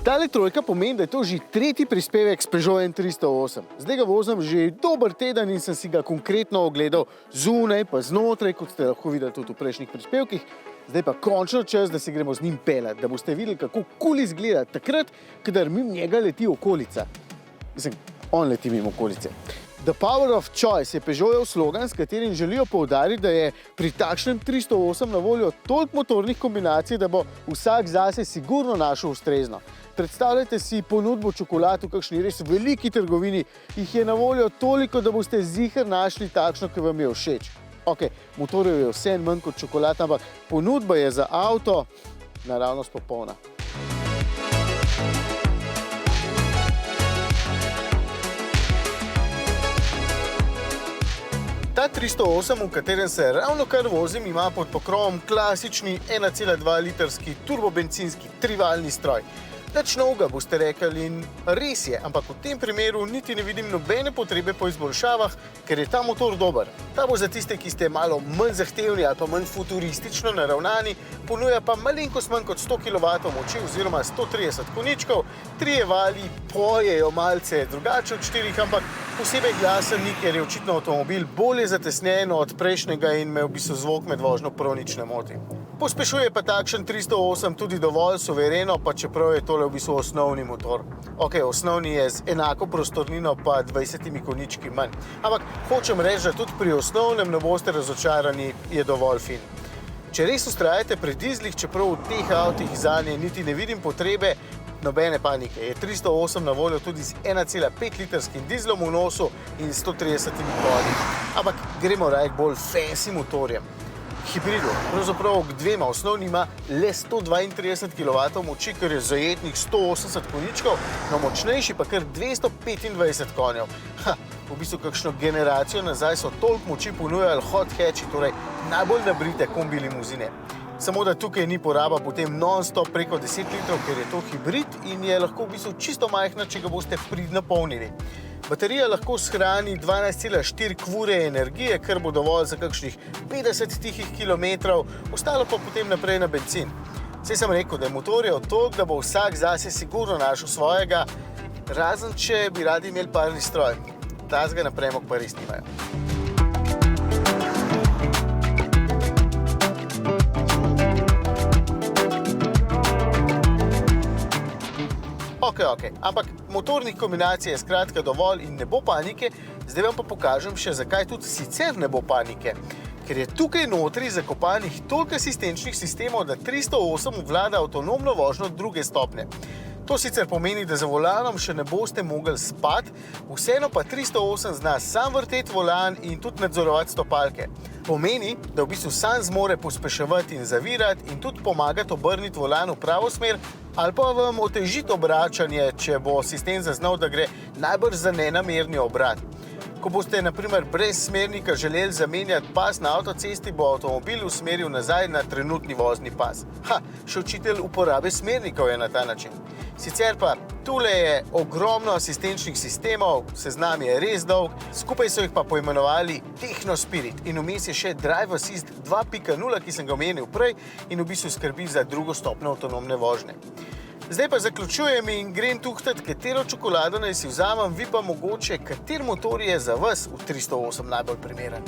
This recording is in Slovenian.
Tale trojka pomeni, da je to že tretji prispevek s Peugeotem 308. Zdaj ga vozim že dober teden in sem si ga konkretno ogledal zunaj pa znotraj, kot ste lahko videli tudi v prejšnjih prispevkih. Zdaj pa končno čas, da se gremo z njim peljati, da boste videli, kako kul izgleda takrat, kadar mimo njega leti okolica. Mislim, on leti mimo okolice. The Power of Choice je Peugeotov slogan, s katerim želijo poudariti, da je pri takšnem 308 na voljo toliko motornih kombinacij, da bo vsak zase sigurno našel ustrezno. Predstavljajte si ponudbo čokolad v kakšni res veliki trgovini, jih je na voljo toliko, da boste ziher našli takšno, ki vam je všeč. Ok, motorjev je vse manj kot čokolad, ampak ponudba je za avto naravnost popolna. Ta 308, v katerem se ravno kar vozim, ima pod pokrovom klasični 1,2 litrski turbobencinski trivaljni stroj. Nič novega boste rekli in res je, ampak v tem primeru niti ne vidim nobene potrebe po izboljšavah, ker je ta motor dober. Ta bo za tiste, ki ste malo manj zahtevni ali pa manj futuristično naravnani, ponuja pa malenkost manj kot 100 kW moči oziroma 130 konjičkov, 3 vali pojejo malce drugače od 4, ampak posebej glasen ni, ker je očitno avtomobil bolje zatesnjen od prejšnjega in me v bistvu zvok med vožnjo prav nič ne moti. Pospešuje pa takšen 308 tudi dovolj suvereno, pa čeprav je tole v bistvu osnovni motor. Ok, osnovni je z enako prostornino pa 20 konjički manj. Ampak hočem reči, da tudi pri osnovnem ne boste razočarani, je dovolj fin. Če res ustrajate pri dizlih, čeprav v teh avtih zanje niti ne vidim potrebe, nobene panike. Je 308 na voljo tudi z 1,5 litrskim dizlom v nosu in 130 konji. Ampak gremo raje k bolj fancy motorjem. Hibridu, pravzaprav k dvema osnovnima le 132 kW moči, kar je zajetnih 180 konjičkov, no močnejši pa kar 225 konjev. V bistvu kakšno generacijo nazaj so toliko moči ponujali hot hatchi, torej najbolj nabrite kombi limuzine. Samo da tukaj ni poraba potem non-stop preko 10 litrov, ker je to hibrid in je lahko v bistvu čisto majhna, če ga boste pridno polnili. Baterija lahko shrani 12,4 kvure energije, kar bo dovolj za kakšnih 50 tihih kilometrov, ostalo pa potem naprej na bencin. Saj sem rekel, da je motorjev toliko, da bo vsak zase sigurno našel svojega, razen če bi radi imeli parni stroj. Tazga na premog pa res nimajo. Ok, ampak motornih kombinacij je skratka dovolj in ne bo panike, zdaj vam pa pokažem še, zakaj tudi sicer ne bo panike. Ker je tukaj notri zakopanih toliko asistenčnih sistemov, da 308 vlada avtonomno vožnjo druge stopnje. To sicer pomeni, da za volanom še ne boste mogli spati, vseeno pa 308 zna sam vrteti volan in tudi nadzorovati stopalke. Pomeni, da v bistvu sam zmore pospeševati in zavirati in tudi pomagati obrniti volan v pravo smer ali pa vam otežiti obračanje, če bo sistem zaznal, da gre najbrž za nenamerni obrat. Ko boste, na primer, brez smernika želeli zamenjati pas na avtocesti, bo avtomobil usmeril nazaj na trenutni vozni pas. Še učitelj uporabe smernikov je na ta način. Sicer pa, tule je ogromno asistenčnih sistemov, seznam je res dolg, skupaj so jih pa poimenovali Technospirit in vmes je še Drive Assist 2.0, ki sem ga omenil prej in v bistvu skrbi za drugo stopnjo avtonomne vožnje. Zdaj pa zaključujem in grem tuhtati, katero čokolado naj si vzamem, vi pa mogoče, kater motor je za vas v 308 najbolj primeren.